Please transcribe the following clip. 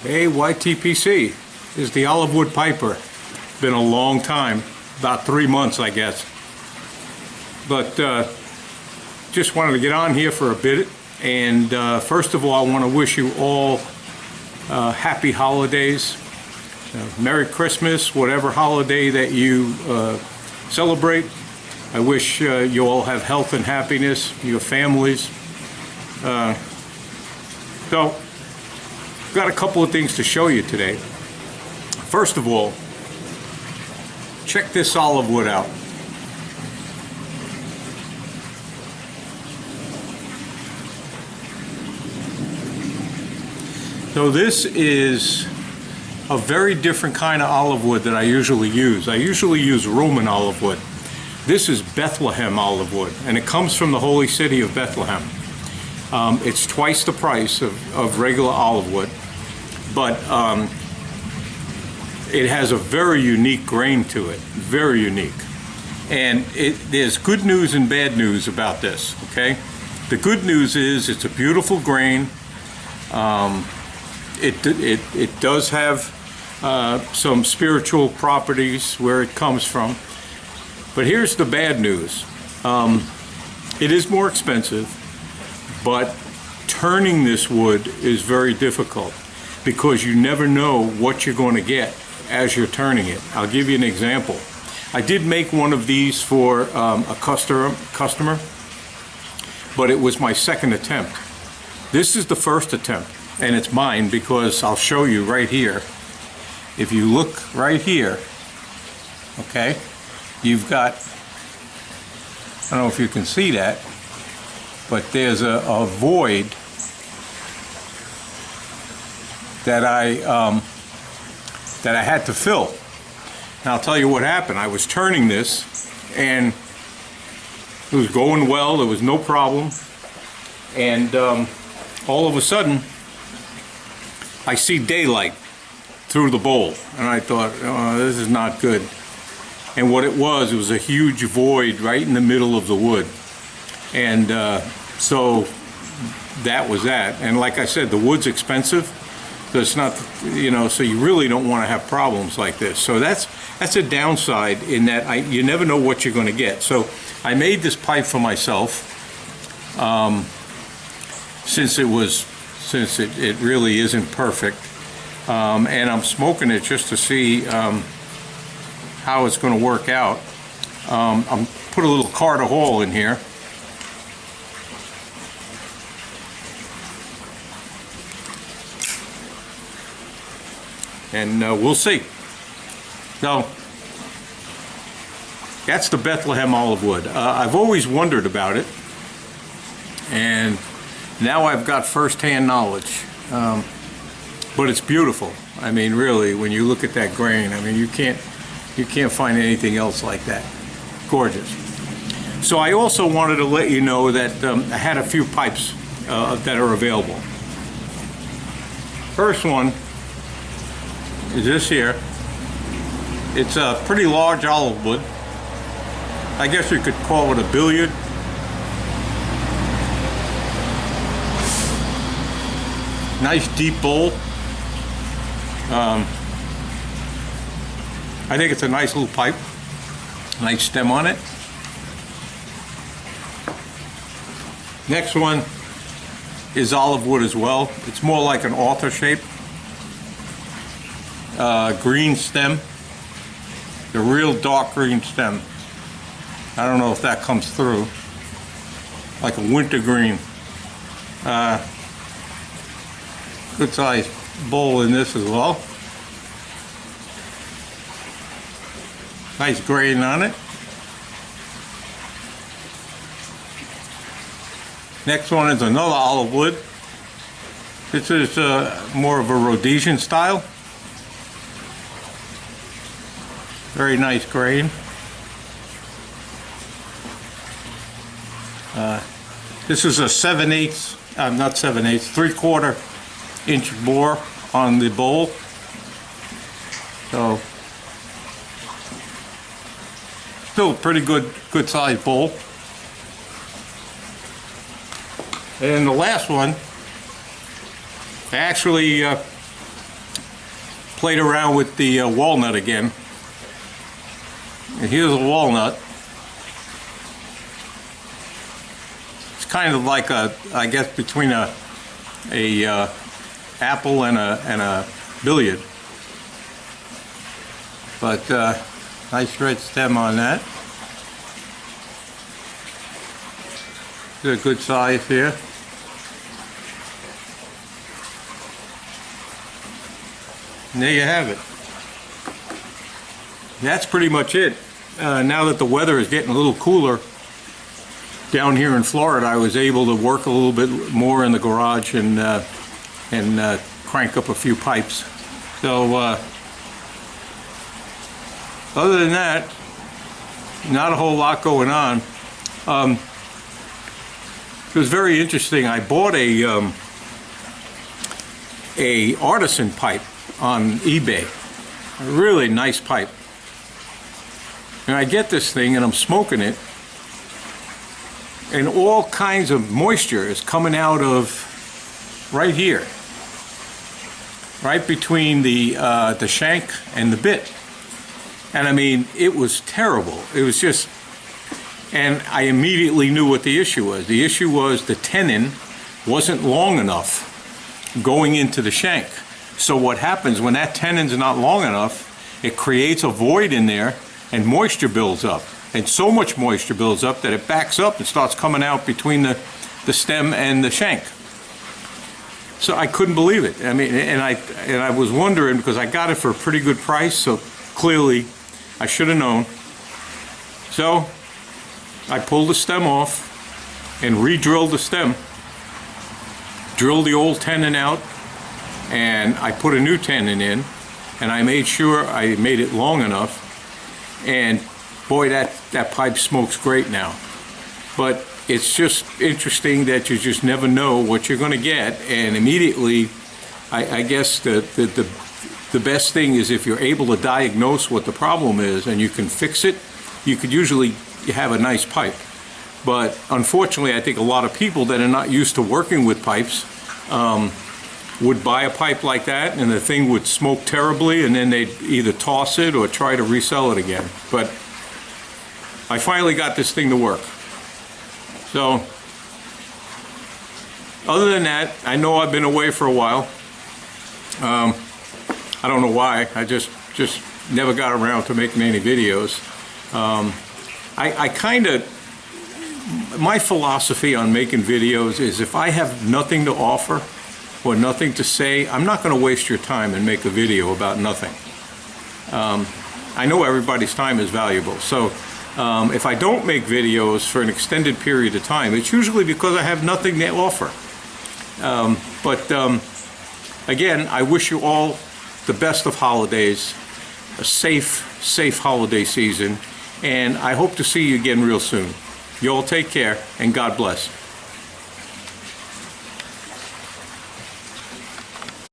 Hey, YTPC is the olive wood piper. Been a long time, about 3 months I guess. But just wanted to get on here for a bit, and first of all I want to wish you all happy holidays, Merry Christmas, whatever holiday that you celebrate. I wish you all have health and happiness, your families. So got a couple of things to show you today. First of all, check this olive wood out. So this is a very different kind of olive wood that I usually use. I usually use Roman olive wood. This is Bethlehem olive wood, and it comes from the holy city of Bethlehem. It's twice the price of regular olive wood, but it has a very unique grain to it, very unique. And there's good news and bad news about this, okay? The good news is it's a beautiful grain. It does have some spiritual properties where it comes from. But here's the bad news. It is more expensive, but turning this wood is very difficult because you never know what you're going to get as you're turning it. I'll give you an example. I did make one of these for a customer, but it was my second attempt. This is the first attempt, and it's mine because I'll show you right here. If you look right here, okay, you've got, I don't know if you can see that, but there's a void that I had to fill. Now I'll tell you what happened. I was turning this and it was going well, there was no problem, and all of a sudden I see daylight through the bowl, and I thought, oh, this is not good. And what it was a huge void right in the middle of the wood. And so that was that. And like I said, the wood's expensive. So it's not, you know, so you really don't want to have problems like this. So that's a downside in that you never know what you're going to get. So I made this pipe for myself, since it really isn't perfect. And I'm smoking it just to see how it's going to work out. I'm put a little Carter Hall in here. And we'll see. So that's the Bethlehem olive wood. I've always wondered about it, and now I've got first-hand knowledge. But it's beautiful. I mean, really, when you look at that grain, I mean, you can't find anything else like that. Gorgeous. So I also wanted to let you know that I had a few pipes that are available. First one is this here. It's a pretty large olive wood. I guess you could call it a billiard. Nice deep bowl. I think it's a nice little pipe. Nice stem on it. Next one is olive wood as well. It's more like an author shape. Green stem. The real dark green stem. I don't know if that comes through. Like a winter green. Good size bowl in this as well. Nice grain on it. Next one is another olive wood. This is more of a Rhodesian style. Very nice grain. This is a 7/8, not 7/8, 3/4 inch bore on the bowl. So still a pretty good sized bowl. And the last one, I actually played around with the walnut again. And here's a walnut. It's kind of like I guess between a apple and a billiard. But nice red stem on that. It's a good size here. And there you have it. That's pretty much it. Now that the weather is getting a little cooler down here in Florida, I was able to work a little bit more in the garage and crank up a few pipes. So other than that, not a whole lot going on. It was very interesting. I bought a artisan pipe on eBay, a really nice pipe. And I get this thing and I'm smoking it, and all kinds of moisture is coming out of right here, right between the shank and the bit. And I mean, it was terrible. It was just, and I immediately knew what the issue was. The issue was the tenon wasn't long enough going into the shank. So what happens when that tenon's not long enough, it creates a void in there and moisture builds up. And so much moisture builds up that it backs up and starts coming out between the stem and the shank. So I couldn't believe it. I mean, and I was wondering, because I got it for a pretty good price, so clearly I should have known. So I pulled the stem off and re-drilled the stem, drilled the old tenon out, and I put a new tenon in, and I made sure I made it long enough, and boy, that pipe smokes great now. But it's just interesting that you just never know what you're going to get, and immediately I guess the best thing is if you're able to diagnose what the problem is and you can fix it, you could usually have a nice pipe. But unfortunately, I think a lot of people that are not used to working with pipes would buy a pipe like that and the thing would smoke terribly, and then they'd either toss it or try to resell it again. But I finally got this thing to work. So other than that, I know I've been away for a while. I don't know why. I just never got around to making any videos. I kind of, my philosophy on making videos is if I have nothing to offer or nothing to say, I'm not going to waste your time and make a video about nothing. I know everybody's time is valuable, so if I don't make videos for an extended period of time, it's usually because I have nothing to offer. Again, I wish you all the best of holidays, a safe holiday season, and I hope to see you again real soon. You all take care, and God bless.